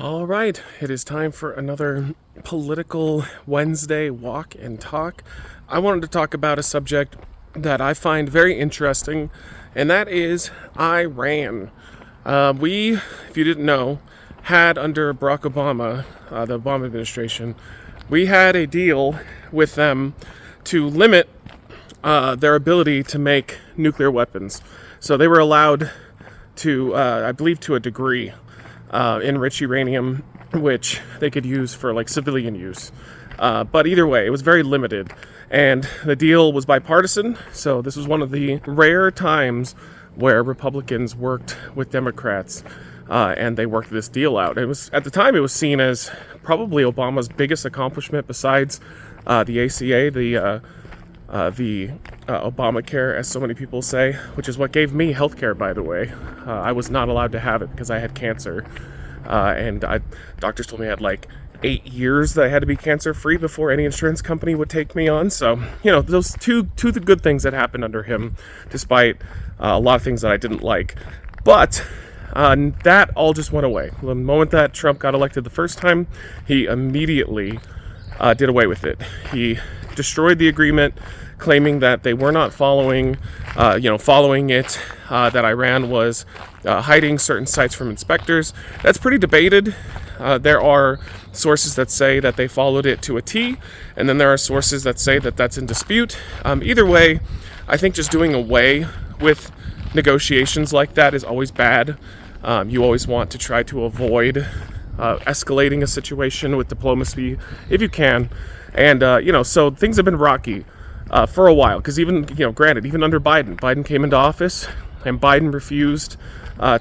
All right, it is time for another political Wednesday walk and talk. I wanted to talk about a subject that I find very interesting, and that is Iran. If you didn't know, had under Barack Obama, the Obama administration, we had a deal with them to limit their ability to make nuclear weapons. So they were allowed to, I believe, to a degree, enrich uranium, which they could use for like civilian use. But either way, it was very limited. And the deal was bipartisan, so this was one of the rare times where Republicans worked with Democrats, and they worked this deal out. It was, at the time, it was seen as probably Obama's biggest accomplishment besides the ACA, the Obamacare, as so many people say, which is what gave me health care, by the way. I was not allowed to have it because I had cancer, and doctors told me I had like 8 years that I had to be cancer-free before any insurance company would take me on. So, those two the good things that happened under him, despite a lot of things that I didn't like. But that all just went away. The moment that Trump got elected the first time, he immediately did away with it. He destroyed the agreement, claiming that they were not following it, that Iran was hiding certain sites from inspectors. That's pretty debated. There are sources that say that they followed it to a T, and then there are sources that say that that's in dispute. Either way, I think just doing away with negotiations like that is always bad. You always want to try to avoid escalating a situation with diplomacy if you can. And, so things have been rocky for a while, because even, granted, even under Biden came into office and Biden refused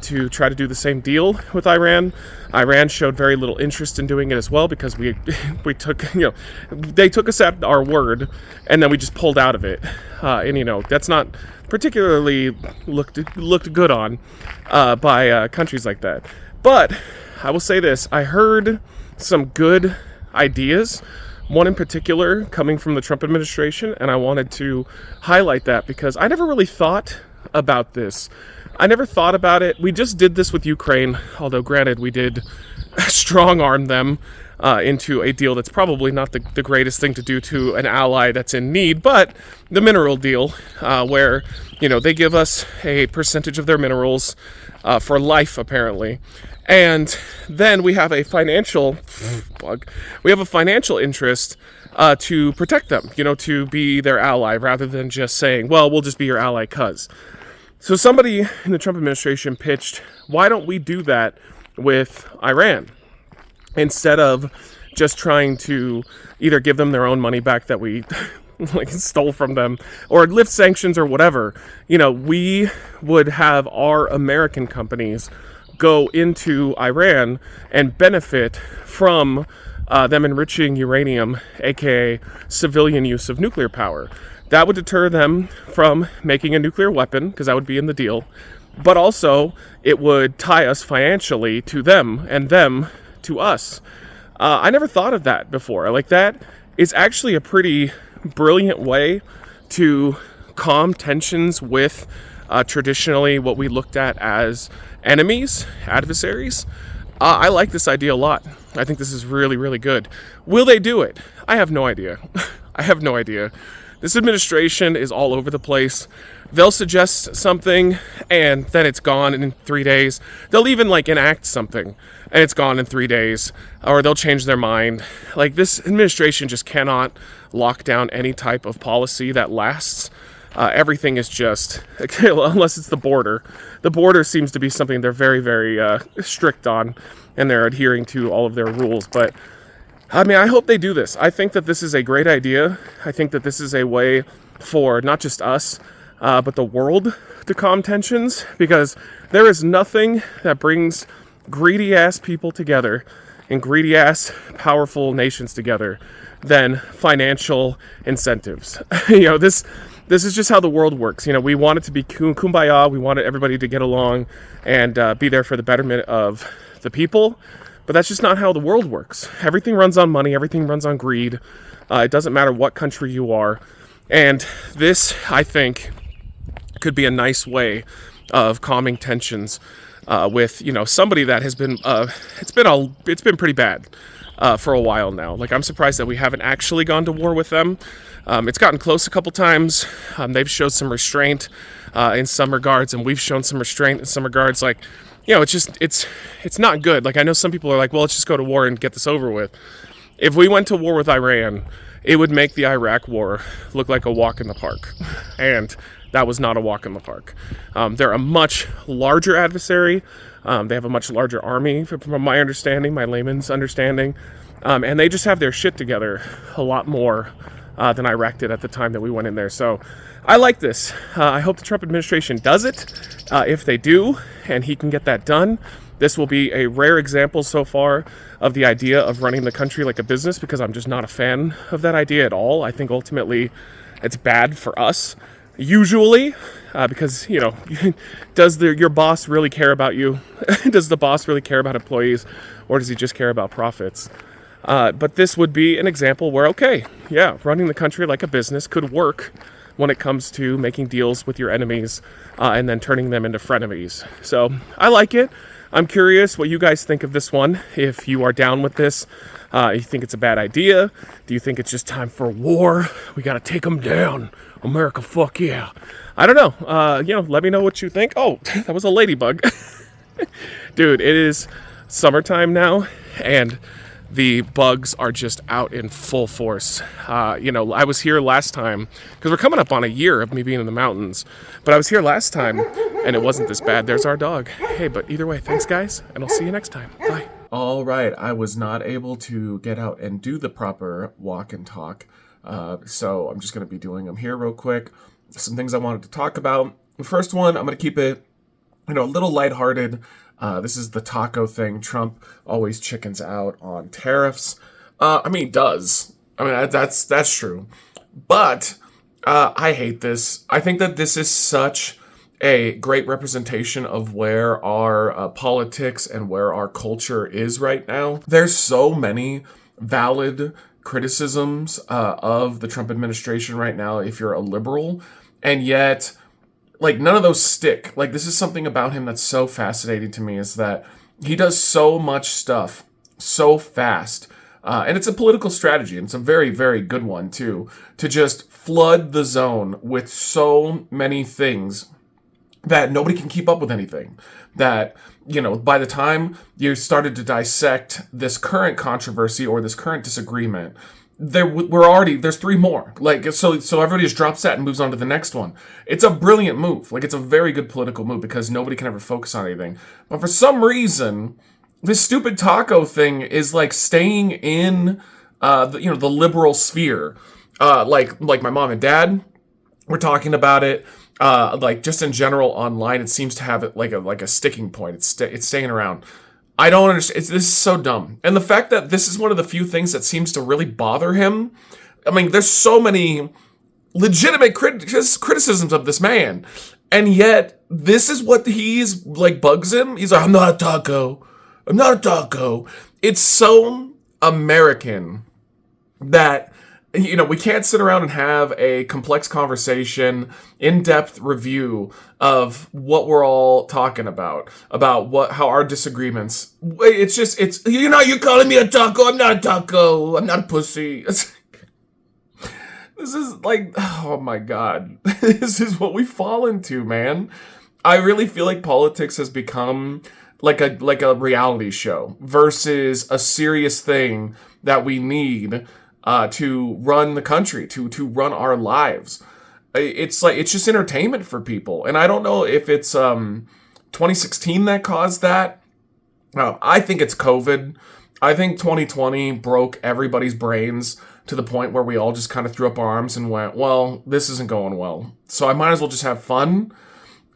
to try to do the same deal with Iran. Iran showed very little interest in doing it as well, because we took, they took us at our word, and then we just pulled out of it. And, that's not particularly looked good on by countries like that. But I will say this, I heard some good ideas, one in particular coming from the Trump administration, and I wanted to highlight that because I never really thought about this. I never thought about it. We just did this with Ukraine, although granted we did strong arm them into a deal that's probably not the greatest thing to do to an ally that's in need, but the mineral deal, where, they give us a percentage of their minerals for life, apparently. And then we have a financial interest to protect them, to be their ally, rather than just saying, well, we'll just be your ally cuz. So somebody in the Trump administration pitched, why don't we do that with Iran? Instead of just trying to either give them their own money back that we stole from them, or lift sanctions or whatever, we would have our American companies go into Iran and benefit from them enriching uranium, aka civilian use of nuclear power. That would deter them from making a nuclear weapon, because that would be in the deal, but also it would tie us financially to them and them to us. I never thought of that before. Like, that is actually a pretty brilliant way to calm tensions with traditionally what we looked at as enemies, adversaries. I like this idea a lot. I think this is really, really good. Will they do it? I have no idea. I have no idea. This administration is all over the place. They'll suggest something, and then it's gone in 3 days. They'll even, enact something, and it's gone in 3 days. Or they'll change their mind. This administration just cannot lock down any type of policy that lasts. Everything is just, unless it's the border. The border seems to be something they're very, very strict on, and they're adhering to all of their rules. But, I hope they do this. I think that this is a great idea. I think that this is a way for not just us, but the world to calm tensions, because there is nothing that brings greedy-ass people together and greedy-ass powerful nations together than financial incentives. This is just how the world works. We want it to be kumbaya. We want everybody to get along and be there for the betterment of the people. But that's just not how the world works. Everything runs on money. Everything runs on greed. It doesn't matter what country you are. And this, I think, could be a nice way of calming tensions. with somebody that has been it's been pretty bad for a while now. Like, I'm surprised that we haven't actually gone to war with them. It's gotten close a couple times. They've showed some restraint in some regards, and we've shown some restraint in some regards. Like, it's not good. Like, I know some people are like, well, let's just go to war and get this over with. If we went to war with Iran, it would make the Iraq war look like a walk in the park. And that was not a walk in the park. They're a much larger adversary. They have a much larger army, from my understanding, my layman's understanding. And they just have their shit together a lot more than Iraq did at the time that we went in there. So I like this. I hope the Trump administration does it. If they do, and he can get that done, this will be a rare example so far of the idea of running the country like a business, because I'm just not a fan of that idea at all. I think ultimately it's bad for us, usually, because, does your boss really care about you? Does the boss really care about employees, or does he just care about profits? But this would be an example where, okay, yeah, running the country like a business could work when it comes to making deals with your enemies and then turning them into frenemies. So I like it. I'm curious what you guys think of this one. If you are down with this, you think it's a bad idea? Do you think it's just time for war? We got to take them down. America, fuck yeah. I don't know. Let me know what you think. Oh, that was a ladybug. Dude, it is summertime now, and the bugs are just out in full force. I was here last time, because we're coming up on a year of me being in the mountains, but I was here last time, and it wasn't this bad. There's our dog. Hey, but either way, thanks, guys, and I'll see you next time. Bye. All right, I was not able to get out and do the proper walk and talk, so I'm just going to be doing them here real quick. Some things I wanted to talk about. The first one, I'm going to keep it, a little lighthearted. This is the taco thing. Trump always chickens out on tariffs. He does. That's true. But I hate this. I think that this is such a great representation of where our politics and where our culture is right now. There's so many valid criticisms of the Trump administration right now if you're a liberal, and yet, none of those stick. This is something about him that's so fascinating to me, is that he does so much stuff so fast. And it's a political strategy, and it's a very, very good one, too, to just flood the zone with so many things that nobody can keep up with anything. That, by the time you started to dissect this current controversy or this current disagreement, there's three more. So everybody just drops that and moves on to the next one. It's a brilliant move. It's a very good political move, because nobody can ever focus on anything. But for some reason, this stupid taco thing is staying in the liberal sphere. Like my mom and dad were talking about it. Just in general online, it seems to have it like a sticking point. It's staying around. I don't understand. This is so dumb. And the fact that this is one of the few things that seems to really bother him. There's so many legitimate criticisms of this man, and yet this is what he's bugs him. He's like, I'm not a taco. I'm not a taco. It's so American that, we can't sit around and have a complex conversation, in-depth review of what we're all talking about how our disagreements. It's you're calling me a taco. I'm not a taco. I'm not a pussy. This is oh my God. This is what we fall into, man. I really feel like politics has become like a reality show versus a serious thing that we need to run the country, to run our lives. It's just entertainment for people. And I don't know if it's 2016 that caused that. I think it's COVID. I think 2020 broke everybody's brains to the point where we all just kind of threw up our arms and went, well, this isn't going well. So I might as well just have fun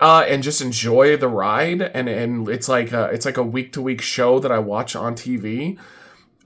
and just enjoy the ride. And it's like a week-to-week show that I watch on TV.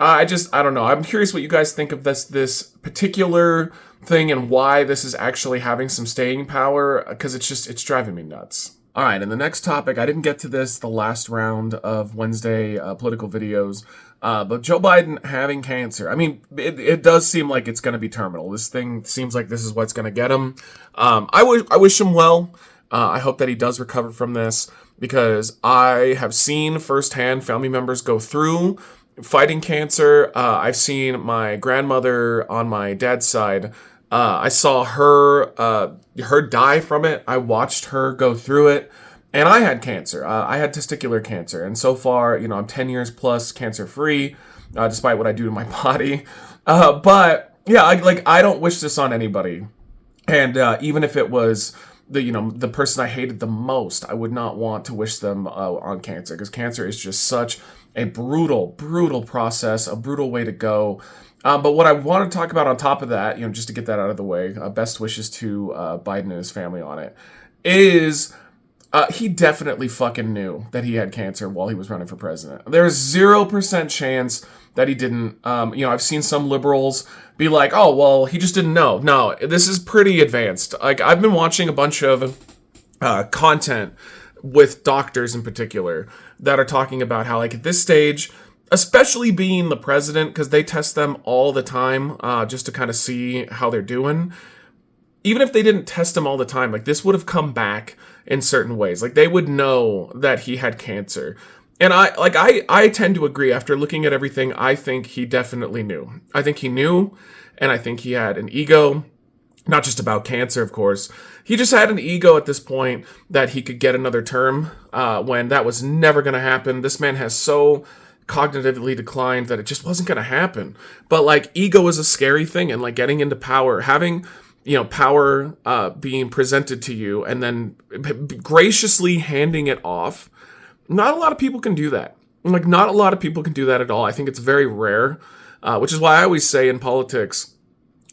I don't know. I'm curious what you guys think of this particular thing and why this is actually having some staying power, because it's driving me nuts. All right, and the next topic, I didn't get to this the last round of Wednesday political videos, but Joe Biden having cancer. It does seem like it's going to be terminal. This thing seems like this is what's going to get him. I wish him well. I hope that he does recover from this. because I have seen firsthand family members go through fighting cancer. I've seen my grandmother on my dad's side. I saw her die from it. I watched her go through it. And I had cancer. I had testicular cancer. And so far, I'm 10 years plus cancer free, despite what I do to my body. But yeah, I don't wish this on anybody. And even if it was the person I hated the most, I would not want to wish them on cancer, because cancer is just such a brutal process, a brutal way to go. But what I want to talk about on top of that, just to get that out of the way, best wishes to Biden and his family on it, is he definitely fucking knew that he had cancer while he was running for president. There's 0% chance that he didn't. I've seen some liberals be like, oh, well, he just didn't know. No, this is pretty advanced. Like, I've been watching a bunch of content with doctors in particular that are talking about how, like, at this stage, especially being the president, because they test them all the time just to kind of see how they're doing. Even if they didn't test him all the time, like, this would have come back in certain ways. Like, they would know that he had cancer. And I tend to agree. After looking at everything, I think he definitely knew. I think he knew, and I think he had an ego. Not just about cancer, of course. He just had an ego at this point that he could get another term when that was never going to happen. This man has so cognitively declined that it just wasn't going to happen. But, like, ego is a scary thing, and, like, getting into power, having power being presented to you and then graciously handing it off. Not a lot of people can do that. Like, not a lot of people can do that at all. I think it's very rare, which is why I always say in politics,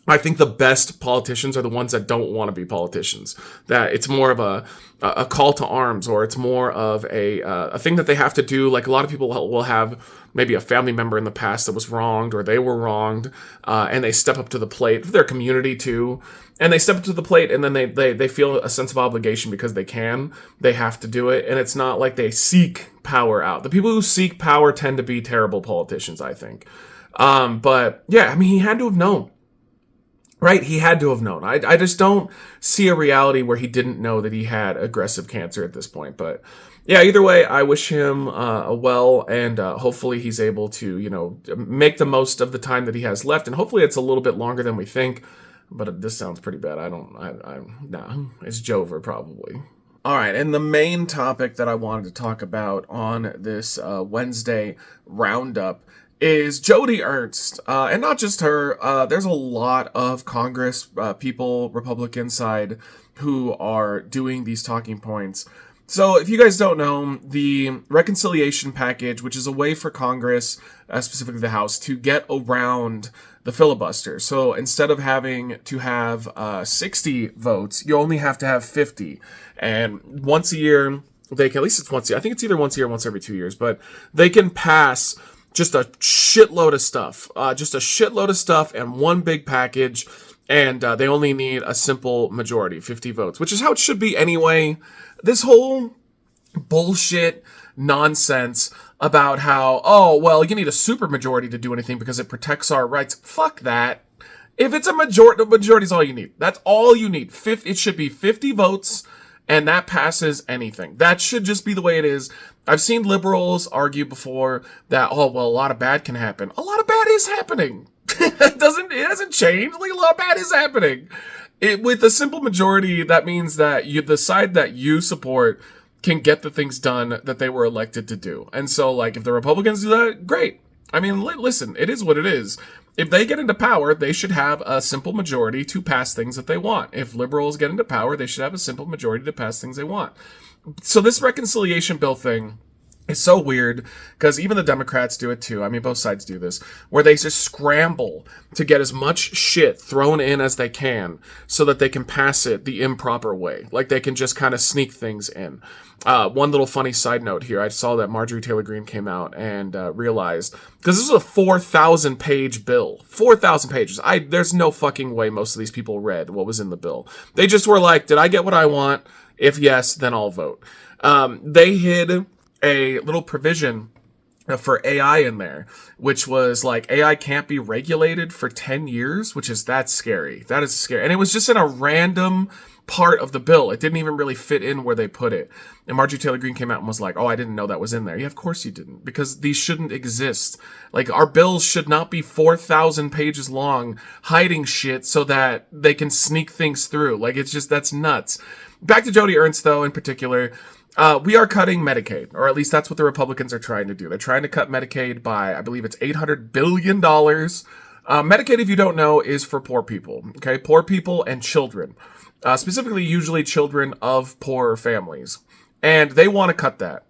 I think the best politicians are the ones that don't want to be politicians. That it's more of a call to arms, or it's more of a thing that they have to do. Like, a lot of people will have maybe a family member in the past that was wronged, or they were wronged, and they step up to the plate for their community too. And they step up to the plate, and then they feel a sense of obligation because they can. They have to do it, and it's not like they seek power out. The people who seek power tend to be terrible politicians, I think. But yeah, I mean, he had to have known. Right? He had to have known. I just don't see a reality where he didn't know that he had aggressive cancer at this point. But yeah, either way, I wish him well, and hopefully he's able to, make the most of the time that he has left. And hopefully it's a little bit longer than we think. But this sounds pretty bad. Nah, it's Jover probably. All right, and the main topic that I wanted to talk about on this Wednesday roundup is Joni Ernst, and not just her. There's a lot of Congress people, Republican side, who are doing these talking points. So if you guys don't know, the reconciliation package, which is a way for Congress, specifically the House, to get around the filibuster. So instead of having to have 60 votes, you only have to have 50. And once a year, they can, at least it's once a year. I think it's either once a year or once every 2 years, but they can pass just a shitload of stuff, and one big package, and they only need a simple majority, 50 votes, which is how it should be anyway. This whole bullshit nonsense about how, you need a super majority to do anything because it protects our rights. Fuck that. If it's a majority is all you need. That's all you need. It should be 50 votes, and that passes anything. That should just be the way it is. I've seen liberals argue before that, a lot of bad can happen. A lot of bad is happening. It hasn't changed. Like, a lot of bad is happening. With a simple majority, that means that the side that you support can get the things done that they were elected to do. And so, like, if the Republicans do that, great. I mean, listen, it is what it is. If they get into power, they should have a simple majority to pass things that they want. If liberals get into power, they should have a simple majority to pass things they want. So this reconciliation bill thing is so weird, because even the Democrats do it too. I mean, both sides do this, where they just scramble to get as much shit thrown in as they can so that they can pass it the improper way. Like, they can just kind of sneak things in. One little funny side note here. I saw that Marjorie Taylor Greene came out and realized, because this is a 4,000 page bill, 4,000 pages. There's no fucking way most of these people read what was in the bill. They just were like, did I get what I want? If yes, then I'll vote. They hid a little provision for AI in there, which was like AI can't be regulated for 10 years, that's scary. That is scary. And it was just in a random part of the bill. It didn't even really fit in where they put it. And Marjorie Taylor Greene came out and was like, "Oh, I didn't know that was in there." Yeah, of course you didn't, because these shouldn't exist. Like, our bills should not be 4,000 pages long, hiding shit so that they can sneak things through. Like, that's nuts. Back to Joni Ernst, though, in particular. We are cutting Medicaid, or at least that's what the Republicans are trying to do. They're trying to cut Medicaid by, I believe it's $800 billion. Medicaid, if you don't know, is for poor people, okay? Poor people and children, specifically usually children of poor families. And they want to cut that.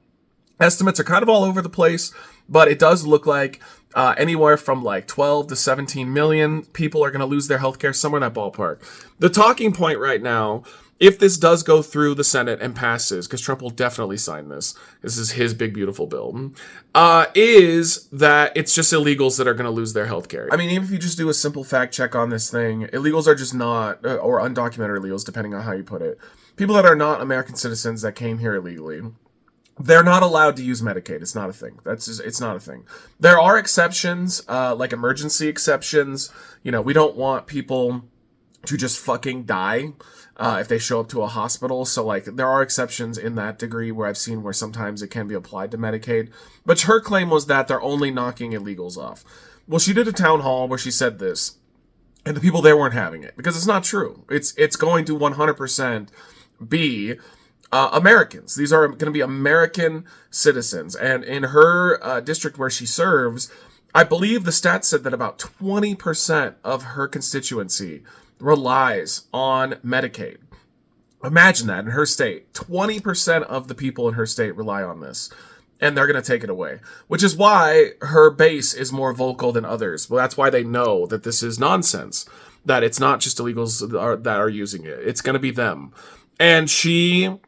Estimates are kind of all over the place, but it does look like anywhere from like 12 to 17 million people are going to lose their health care, somewhere in that ballpark. The talking point right now, if this does go through the Senate and passes, because Trump will definitely sign this is his big, beautiful bill, is that it's just illegals that are going to lose their health care. I mean, even if you just do a simple fact check on this thing, illegals are just not, or undocumented illegals, depending on how you put it, people that are not American citizens that came here illegally, they're not allowed to use Medicaid. It's not a thing. It's not a thing. There are exceptions, like emergency exceptions. You know, we don't want people to just fucking die if they show up to a hospital. So, like, there are exceptions in that degree where I've seen where sometimes it can be applied to Medicaid. But her claim was that they're only knocking illegals off. Well, she did a town hall where she said this, and the people there weren't having it, because it's not true. It's going to 100% be Americans. These are going to be American citizens. And in her district where she serves, I believe the stats said that about 20% of her constituency relies on Medicaid. Imagine that in her state. 20% of the people in her state rely on this. And they're going to take it away. Which is why her base is more vocal than others. Well, that's why they know that this is nonsense. That it's not just illegals that are using it. It's going to be them. And she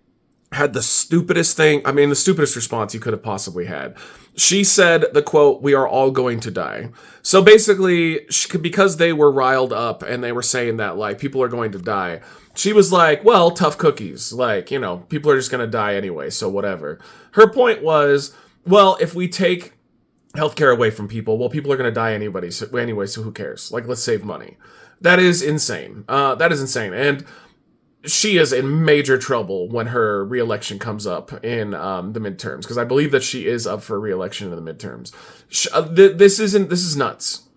had the stupidest thing, the stupidest response you could have possibly had. She said the quote, "We are all going to die." So basically, because they were riled up and they were saying that, like, people are going to die, she was like, well, tough cookies. Like, you know, people are just going to die anyway, so whatever. Her point was, well, if we take healthcare away from people, well, people are going to die anyway, so who cares? Like, let's save money. That is insane. And she is in major trouble when her re-election comes up in the midterms, because I believe that she is up for re-election in the midterms. This is nuts.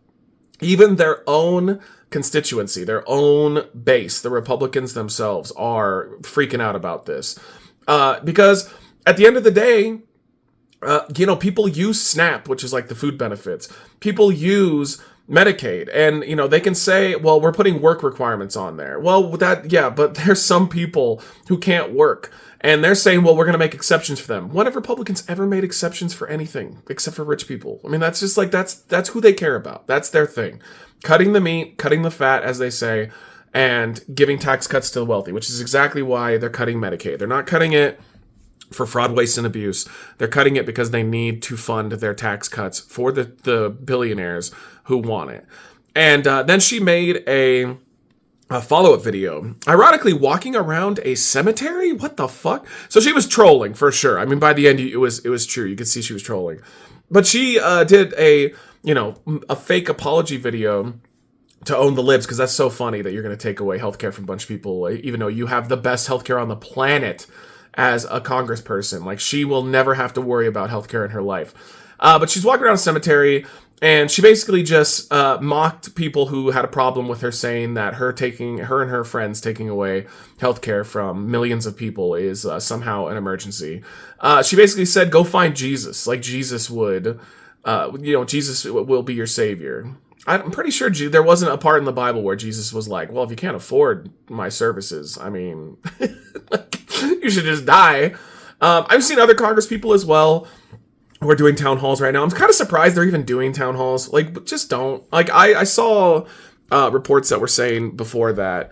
Even their own constituency, their own base, the Republicans themselves are freaking out about this, because at the end of the day, people use SNAP, which is like the food benefits. People use Medicaid, and they can say, well, we're putting work requirements on there. Well, but there's some people who can't work, and they're saying, well, we're going to make exceptions for them. When have Republicans ever made exceptions for anything except for rich people? I mean, that's just like, that's who they care about. That's their thing. Cutting the meat, cutting the fat, as they say, and giving tax cuts to the wealthy, which is exactly why they're cutting Medicaid. They're not cutting it for fraud, waste, and abuse. They're cutting it because they need to fund their tax cuts for the billionaires who want it. And then she made a follow-up video, ironically walking around a cemetery. What the fuck? So she was trolling for sure. I mean, by the end, it was true. You could see she was trolling. But she did a fake apology video to own the libs, because that's so funny that you're going to take away healthcare from a bunch of people, even though you have the best healthcare on the planet as a congressperson. Like, she will never have to worry about healthcare in her life. But she's walking around a cemetery, and she basically just mocked people who had a problem with her, saying that her and her friends taking away healthcare from millions of people is somehow an emergency. She basically said, go find Jesus. Like, Jesus would, Jesus will be your savior. I'm pretty sure there wasn't a part in the Bible where Jesus was like, well, if you can't afford my services, I mean, you should just die. I've seen other Congress people as well who are doing town halls right now. I'm kind of surprised they're even doing town halls. Like, just don't. Like, I saw reports that were saying before that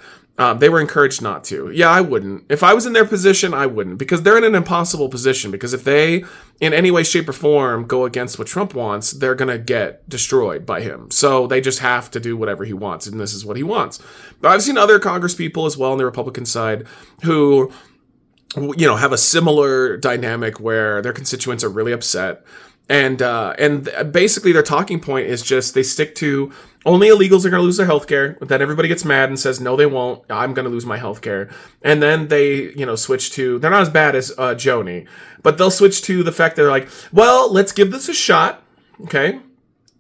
they were encouraged not to. Yeah, I wouldn't. If I was in their position, I wouldn't, because they're in an impossible position. Because if they, in any way, shape, or form, go against what Trump wants, they're going to get destroyed by him. So they just have to do whatever he wants, and this is what he wants. But I've seen other Congress people as well on the Republican side who, have a similar dynamic where their constituents are really upset, And basically their talking point is just they stick to only illegals are going to lose their health care. Then everybody gets mad and says, no, they won't. I'm going to lose my health care. And then they, switch to, they're not as bad as Joni, but they'll switch to the fact that they're like, well, let's give this a shot. Okay.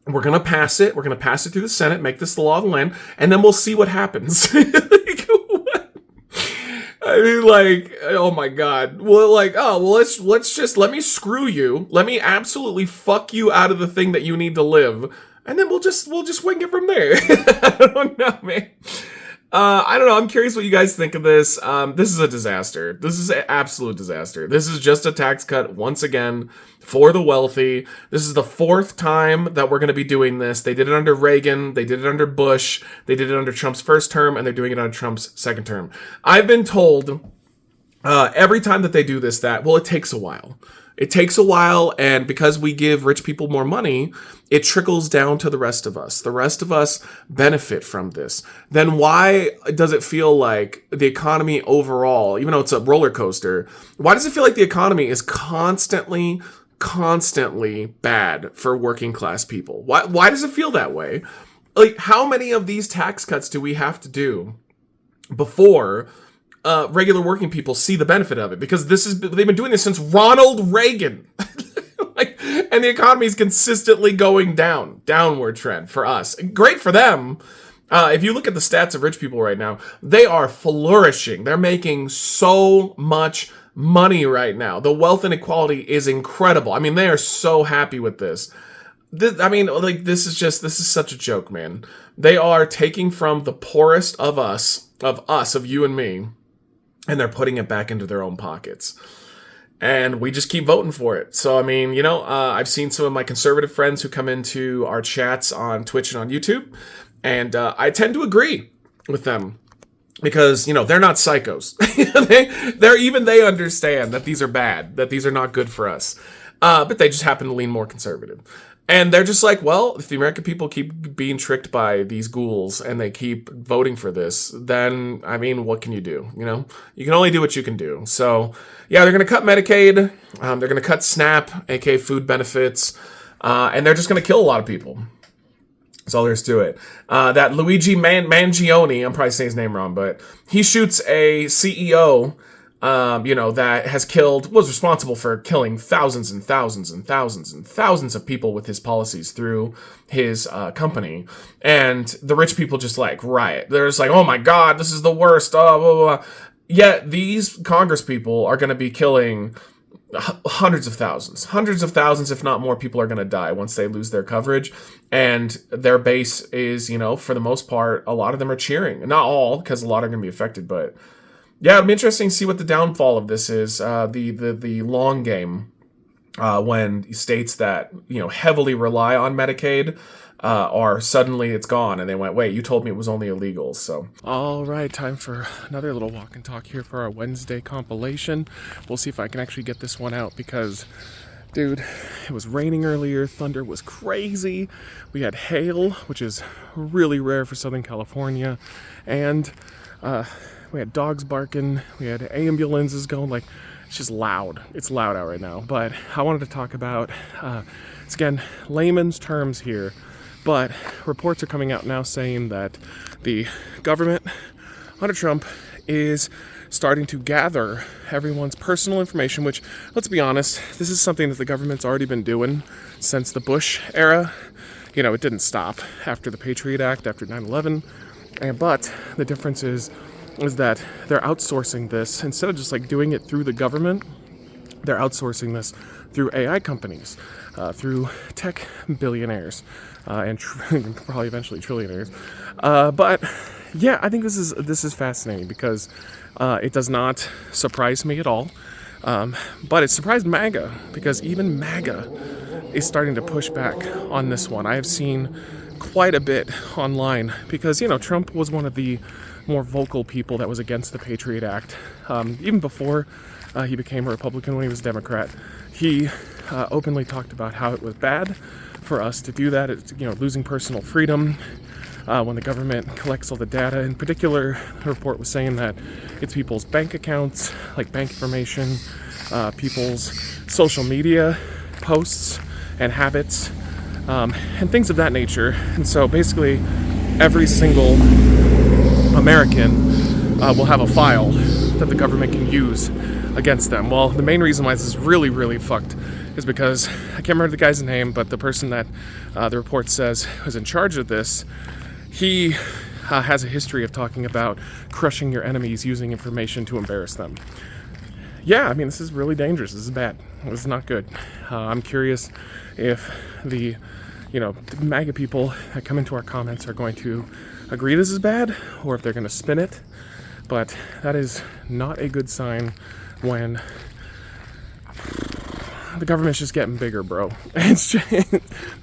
We're going to pass it. We're going to pass it through the Senate, make this the law of the land, and then we'll see what happens. I mean, like, oh my God. Well, like, oh, well, let's just, let me screw you. Let me absolutely fuck you out of the thing that you need to live. And then we'll just wing it from there. I don't know, man. I don't know. I'm curious what you guys think of this. This is a disaster. This is an absolute disaster. This is just a tax cut once again for the wealthy. This is the fourth time that we're going to be doing this. They did it under Reagan. They did it under Bush. They did it under Trump's first term, and they're doing it under Trump's second term. I've been told every time that they do this that, well, it takes a while. It takes a while, and because we give rich people more money, it trickles down to the rest of us. The rest of us benefit from this. Then why does it feel like the economy overall, even though it's a roller coaster, why does it feel like the economy is constantly bad for working class people? Why does it feel that way? Like, how many of these tax cuts do we have to do before regular working people see the benefit of it? Because they've been doing this since Ronald Reagan. And the economy is consistently going downward trend for us. Great for them. If you look at the stats of rich people right now, they are flourishing. They're making so much money right now. The wealth inequality is incredible. I mean, they are so happy with this. This is such a joke, man. They are taking from the poorest of us, of you and me, and they're putting it back into their own pockets. And we just keep voting for it. So, I mean, I've seen some of my conservative friends who come into our chats on Twitch and on YouTube, and I tend to agree with them because, they're not psychos. They understand that these are bad, that these are not good for us, but they just happen to lean more conservative. And they're just like, well, if the American people keep being tricked by these ghouls and they keep voting for this, then, I mean, what can you do? You can only do what you can do. So, yeah, they're going to cut Medicaid. They're going to cut SNAP, aka food benefits. And they're just going to kill a lot of people. That's all there is to it. That Luigi Mangione, I'm probably saying his name wrong, but he shoots a CEO that was responsible for killing thousands and thousands and thousands and thousands of people with his policies through his company. And the rich people just riot. They're just like, oh my God, this is the worst. Blah, blah, blah. Yet these Congress people are going to be killing hundreds of thousands, if not more people are going to die once they lose their coverage. And their base is, for the most part, a lot of them are cheering. Not all, because a lot are going to be affected, but yeah, it'll be interesting to see what the downfall of this is. The long game, when states that heavily rely on Medicaid are suddenly it's gone, and they went, wait, you told me it was only illegals. So, all right, time for another little walk and talk here for our Wednesday compilation. We'll see if I can actually get this one out because, dude, it was raining earlier. Thunder was crazy. We had hail, which is really rare for Southern California, and we had dogs barking, we had ambulances going, it's just loud. It's loud out right now. But I wanted to talk about, it's again, layman's terms here, but reports are coming out now saying that the government under Trump is starting to gather everyone's personal information, which, let's be honest, this is something that the government's already been doing since the Bush era. It didn't stop after the Patriot Act, after 9/11, but the difference is that they're outsourcing this. Instead of just doing it through the government, they're outsourcing this through AI companies, through tech billionaires, and probably eventually trillionaires. But yeah, I think this is fascinating because it does not surprise me at all. But it surprised MAGA because even MAGA is starting to push back on this one. I have seen quite a bit online because, Trump was one of the more vocal people that was against the Patriot Act. Even before he became a Republican, when he was a Democrat, he openly talked about how it was bad for us to do that. It's, losing personal freedom when the government collects all the data. In particular, the report was saying that it's people's bank accounts, bank information, people's social media posts, and habits and things of that nature. And so basically every single American will have a file that the government can use against them. Well, the main reason why this is really, really fucked is because, I can't remember the guy's name, but the person that the report says was in charge of this, he has a history of talking about crushing your enemies using information to embarrass them. Yeah, I mean, this is really dangerous. This is bad. This is not good. I'm curious if the MAGA people that come into our comments are going to agree this is bad, or if they're going to spin it. But that is not a good sign when the government's just getting bigger, bro.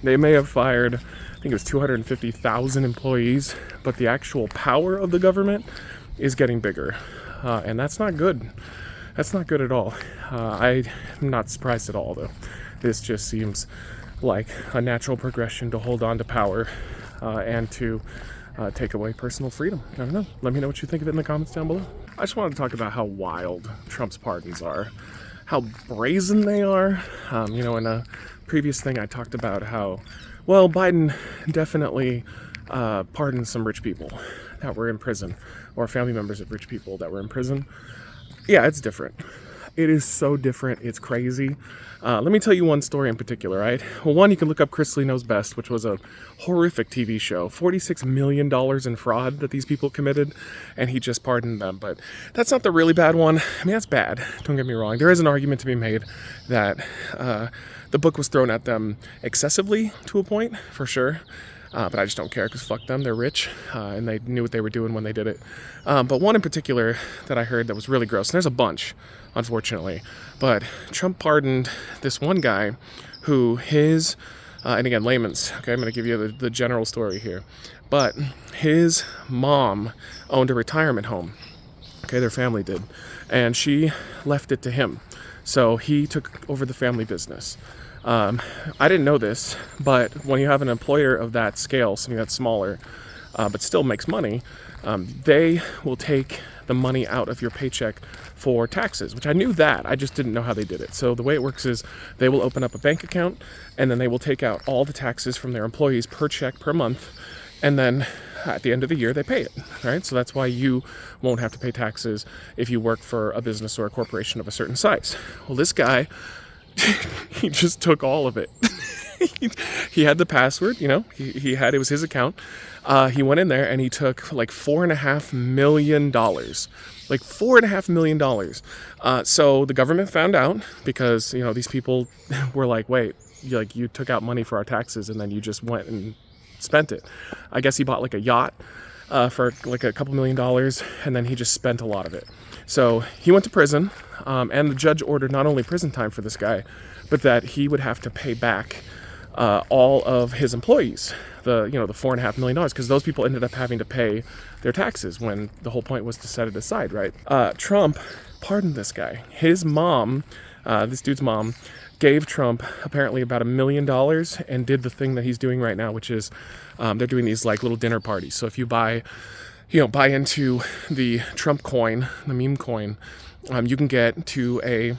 They may have fired, I think it was 250,000 employees, but the actual power of the government is getting bigger. And that's not good. That's not good at all. I'm not surprised at all, though. This just seems like a natural progression to hold on to power and to take away personal freedom. I don't know. Let me know what you think of it in the comments down below. I just wanted to talk about how wild Trump's pardons are, how brazen they are. In a previous thing I talked about how, well, Biden definitely pardoned some rich people that were in prison, or family members of rich people that were in prison. Yeah, it's different. It is so different. It's crazy. Let me tell you one story in particular, right? Well, one, you can look up Chris Lee Knows Best, which was a horrific TV show. $46 million in fraud that these people committed, and he just pardoned them. But that's not the really bad one. I mean, that's bad. Don't get me wrong. There is an argument to be made that the book was thrown at them excessively to a point, for sure. But I just don't care because fuck them, they're rich, and they knew what they were doing when they did it. But one in particular that I heard that was really gross, and there's a bunch, unfortunately, but Trump pardoned this one guy who and again, layman's, okay, I'm going to give you the general story here, but his mom owned a retirement home, okay, their family did, and she left it to him, so he took over the family business. I didn't know this, but when you have an employer of that scale, something that's smaller, but still makes money, they will take the money out of your paycheck for taxes, which I knew that. I just didn't know how they did it. So the way it works is they will open up a bank account, and then they will take out all the taxes from their employees per check per month, and then at the end of the year, they pay it, right? So that's why you won't have to pay taxes if you work for a business or a corporation of a certain size. Well, this guy, he just took all of it. He had the password, it was his account. He went in there and he took like $4.5 million. Like $4.5 million. So the government found out because, these people were like, wait, you took out money for our taxes and then you just went and spent it. I guess he bought like a yacht for like a couple $1 million, and then he just spent a lot of it. So he went to prison, and the judge ordered not only prison time for this guy, but that he would have to pay back all of his employees, the $4.5 million, because those people ended up having to pay their taxes when the whole point was to set it aside, right? Trump pardoned this guy. His mom, this dude's mom, gave Trump apparently about $1 million and did the thing that he's doing right now, which is they're doing these like little dinner parties. So if you buy into the Trump coin, the meme coin, you can get to a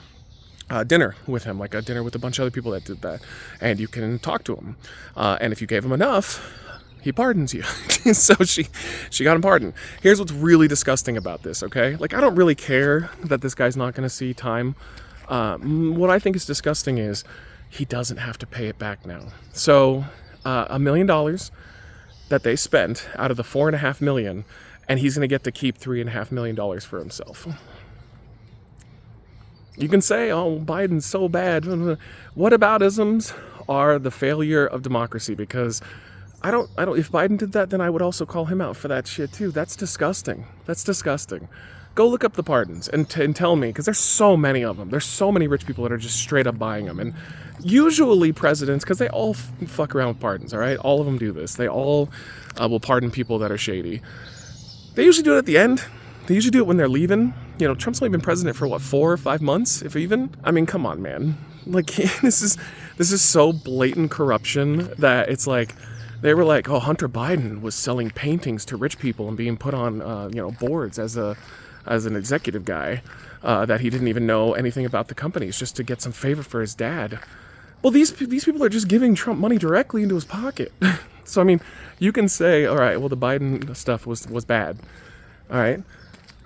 dinner with him, like a dinner with a bunch of other people that did that, and you can talk to him. And if you gave him enough, he pardons you. So she got him pardoned. Here's what's really disgusting about this, okay? Like, I don't really care that this guy's not going to see time. What I think is disgusting is he doesn't have to pay it back now. So $1 million that they spent out of the $4.5 million, and he's going to get to keep $3.5 million for himself. You can say, oh, Biden's so bad. Whataboutisms are the failure of democracy, because I don't, if Biden did that, then I would also call him out for that shit too. That's disgusting. That's disgusting. Go look up the pardons and tell me, because there's so many of them. There's so many rich people that are just straight up buying them. And usually presidents, because they all fuck around with pardons, all right? All of them do this. They all will pardon people that are shady. They usually do it at the end. They usually do it when they're leaving. Trump's only been president for what, 4 or 5 months, if even? I mean, come on, man. Like, this is so blatant corruption that it's like, they were like, oh, Hunter Biden was selling paintings to rich people and being put on, boards as an executive guy that he didn't even know anything about the companies, just to get some favor for his dad. Well, these people are just giving Trump money directly into his pocket. So, I mean, you can say, all right, well, the Biden stuff was bad. All right.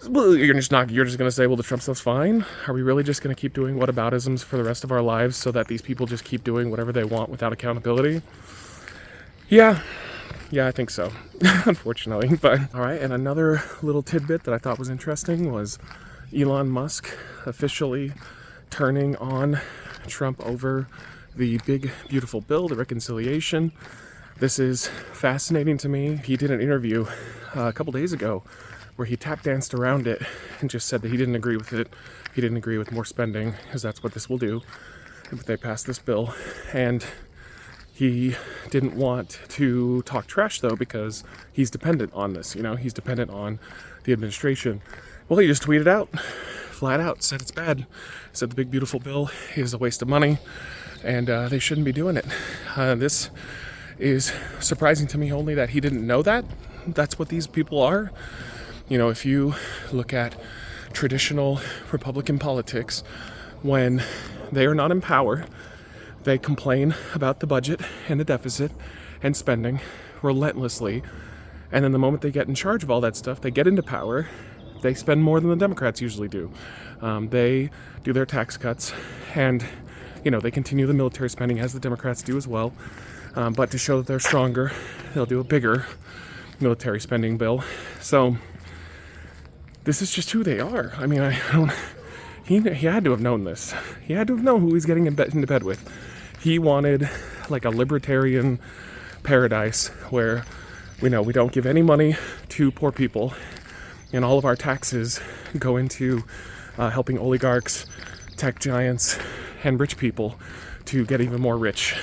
Well, you're just going to say, well, the Trump stuff's fine? Are we really just going to keep doing whataboutisms for the rest of our lives so that these people just keep doing whatever they want without accountability? Yeah, I think so, unfortunately. But, all right, and another little tidbit that I thought was interesting was Elon Musk officially turning on Trump over the big, beautiful bill, the reconciliation. This is fascinating to me. He did an interview a couple days ago where he tap danced around it and just said that he didn't agree with it. He didn't agree with more spending, because that's what this will do if they pass this bill. And he didn't want to talk trash, though, because he's dependent on this. He's dependent on the administration. Well, he just tweeted out, flat out, said it's bad. Said the big, beautiful bill is a waste of money, and they shouldn't be doing it. This is surprising to me only that he didn't know that. That's what these people are. If you look at traditional Republican politics, when they are not in power, they complain about the budget and the deficit and spending relentlessly. And then the moment they get in charge of all that stuff, they get into power, they spend more than the Democrats usually do. They do their tax cuts, and they continue the military spending as the Democrats do as well. But to show that they're stronger, they'll do a bigger military spending bill. So this is just who they are. I mean, I don't. He had to have known this. He had to have known who he's getting into bed with. He wanted like a libertarian paradise where we don't give any money to poor people, and all of our taxes go into helping oligarchs, tech giants, and rich people to get even more rich,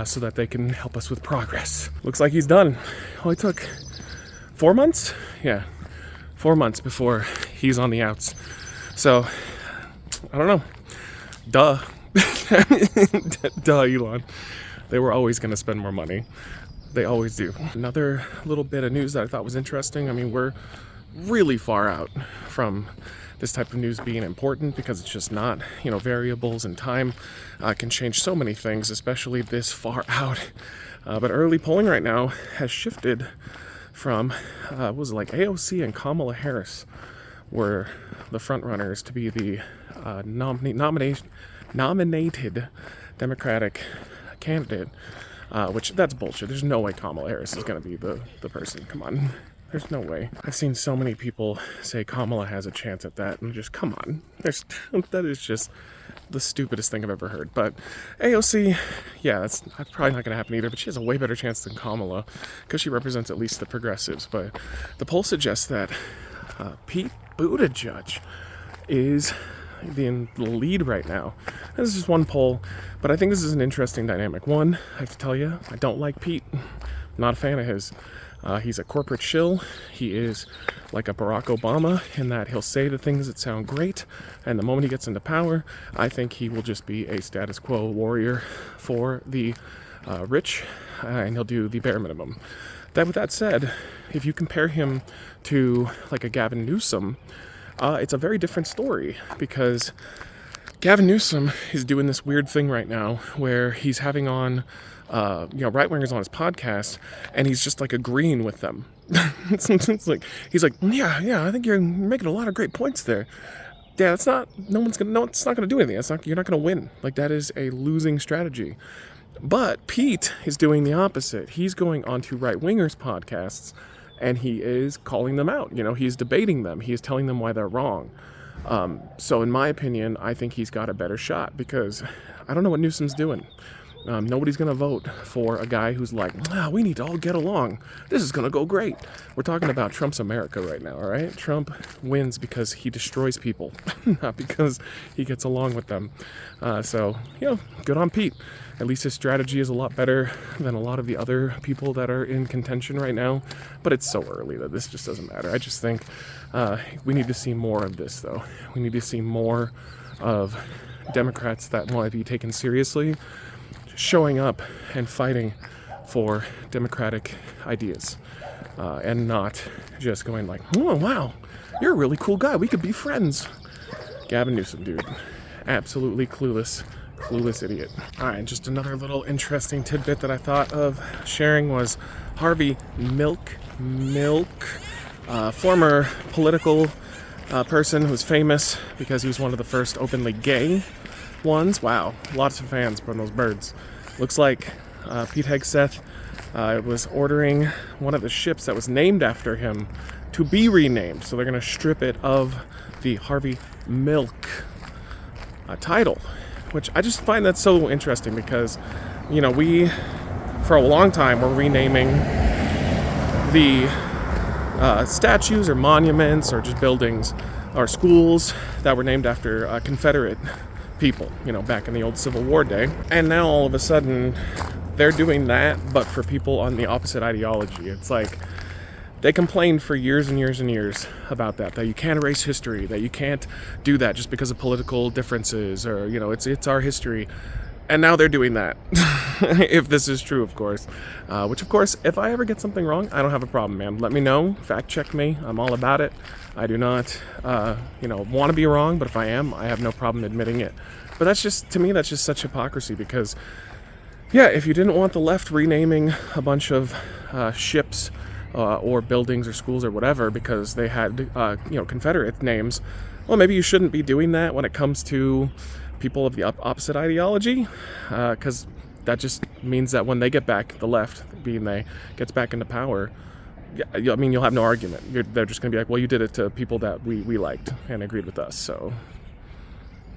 so that they can help us with progress. Looks like he's done. Well, it took 4 months? Yeah, 4 months before he's on the outs. So, I don't know. Duh. Duh, Elon. They were always going to spend more money. They always do. Another little bit of news that I thought was interesting. I mean, we're really far out from this type of news being important, because it's just not, variables and time can change so many things, especially this far out. But early polling right now has shifted from, AOC and Kamala Harris were the front runners to be the nominated Democratic candidate, which that's bullshit. There's no way Kamala Harris is going to be the person. Come on. There's no way. I've seen so many people say Kamala has a chance at that, and just, come on. That is just the stupidest thing I've ever heard. But AOC, yeah, that's probably not going to happen either, but she has a way better chance than Kamala, because she represents at least the progressives. But the poll suggests that Pete Buttigieg is in the lead right now. This is just one poll, but I think this is an interesting dynamic. One, I have to tell you, I don't like Pete. I'm not a fan of his. He's a corporate shill. He is like a Barack Obama in that he'll say the things that sound great, and the moment he gets into power, I think he will just be a status quo warrior for the rich, and he'll do the bare minimum. With that said, if you compare him to like a Gavin Newsom, it's a very different story, because Gavin Newsom is doing this weird thing right now where he's having on right-wingers on his podcast, and he's just like agreeing with them. It's like he's like, yeah, I think you're making a lot of great points there. Yeah, it's not gonna do anything. You're not gonna win. Like, that is a losing strategy. But Pete is doing the opposite. He's going onto right-wingers podcasts, and he is calling them out. He's debating them. He is telling them why they're wrong. So in my opinion, I think he's got a better shot, because I don't know what Newsom's doing. Nobody's going to vote for a guy who's like, we need to all get along. This is going to go great. We're talking about Trump's America right now, all right? Trump wins because he destroys people, not because he gets along with them. So, good on Pete. At least his strategy is a lot better than a lot of the other people that are in contention right now. But it's so early that this just doesn't matter. I just think we need to see more of this, though. We need to see more of Democrats that want to be taken seriously showing up and fighting for democratic ideas, and not just going like, oh, wow, you're a really cool guy. We could be friends. Gavin Newsom, dude. Absolutely clueless Clueless idiot. All right, just another little interesting tidbit that I thought of sharing was Harvey Milk, former political person who's famous because he was one of the first openly gay ones. Wow, lots of fans from those birds. Looks like Pete Hegseth was ordering one of the ships that was named after him to be renamed. So they're going to strip it of the Harvey Milk title, which I just find that so interesting because, we, for a long time, were renaming the statues or monuments or just buildings or schools that were named after Confederate people, back in the old Civil War day. And now all of a sudden they're doing that, but for people on the opposite ideology. It's like they complained for years and years and years about that you can't erase history, that you can't do that just because of political differences or, it's our history. And now they're doing that. If this is true, of course. Which, of course, if I ever get something wrong, I don't have a problem, man. Let me know. Fact check me. I'm all about it. I do not, want to be wrong, but if I am, I have no problem admitting it. But to me, that's just such hypocrisy because, yeah, if you didn't want the left renaming a bunch of ships or buildings or schools or whatever because they had, Confederate names, well, maybe you shouldn't be doing that when it comes to people of the opposite ideology, because that just means that when they get back, the left, being they, gets back into power, you'll have no argument. They're just going to be like, well, you did it to people that we liked and agreed with us. So,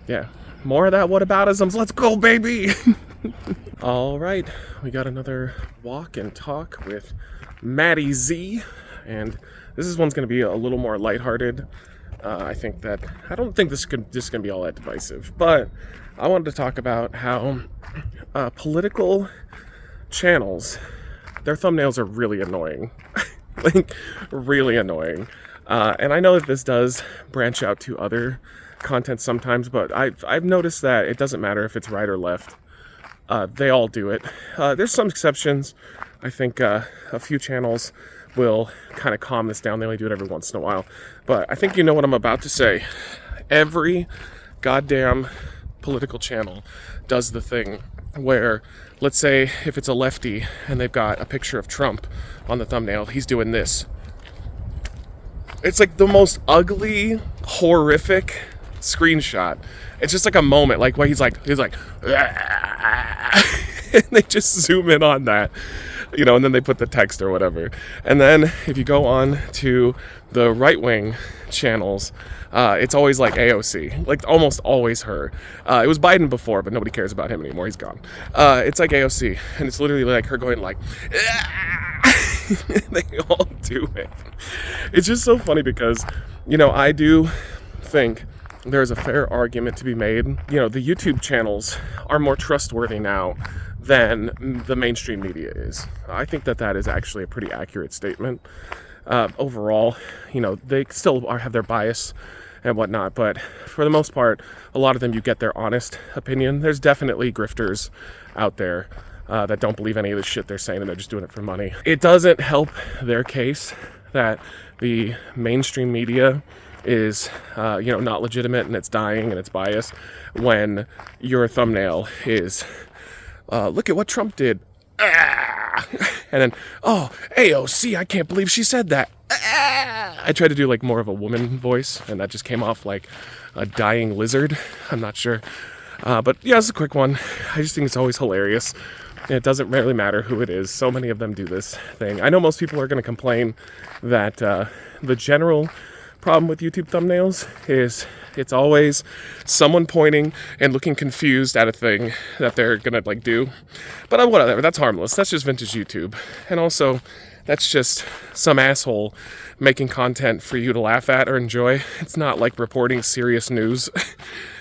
yeah, more of that whataboutisms. Let's go, baby! All right, we got another walk and talk with Maddie Z, and this one's going to be a little more lighthearted. I don't think this is going to be all that divisive, but I wanted to talk about how political channels, their thumbnails are really annoying. Like, really annoying. And I know that this does branch out to other content sometimes, but I've noticed that it doesn't matter if it's right or left. They all do it. There's some exceptions. I think a few channels will kind of calm this down. They only do it every once in a while. But I think you know what I'm about to say. Every goddamn political channel does the thing where, let's say, if it's a lefty and they've got a picture of Trump on the thumbnail, he's doing this. It's like the most ugly, horrific screenshot. It's just like a moment, like where he's like, and they just zoom in on that. And then they put the text or whatever. And then if you go on to the right-wing channels, it's always like AOC, like almost always her. It was Biden before, but nobody cares about him anymore. He's gone. It's like AOC, and it's literally like her going like, they all do it. It's just so funny because, I do think there's a fair argument to be made. The YouTube channels are more trustworthy now than the mainstream media is. I think that is actually a pretty accurate statement. Overall, they still have their bias and whatnot, but for the most part, a lot of them, you get their honest opinion. There's definitely grifters out there that don't believe any of the shit they're saying and they're just doing it for money. It doesn't help their case that the mainstream media is, not legitimate and it's dying and it's biased when your thumbnail is, look at what Trump did. And then, oh, AOC, I can't believe she said that. I tried to do like more of a woman voice, and that just came off like a dying lizard. I'm not sure. But yeah, it's a quick one. I just think it's always hilarious. It doesn't really matter who it is. So many of them do this thing. I know most people are going to complain that the general problem with YouTube thumbnails is it's always someone pointing and looking confused at a thing that they're gonna like do. But whatever, that's harmless. That's just vintage YouTube. And also, that's just some asshole making content for you to laugh at or enjoy. It's not like reporting serious news.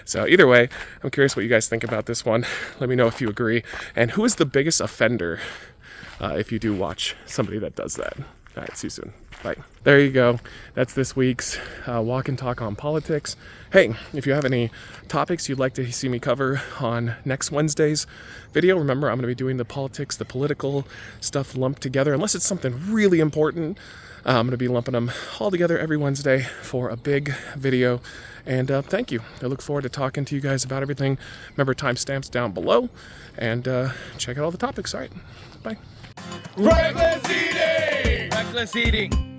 So either way, I'm curious what you guys think about this one. Let me know if you agree. And who is the biggest offender if you do watch somebody that does that? All right, see you soon. Bye. There you go. That's this week's walk and talk on politics. Hey, if you have any topics you'd like to see me cover on next Wednesday's video, remember I'm going to be doing the political stuff lumped together, unless it's something really important. I'm going to be lumping them all together every Wednesday for a big video. And thank you. I look forward to talking to you guys about everything. Remember, timestamps down below. And check out all the topics. All right. Bye. Reckless Eating! Reckless Eating!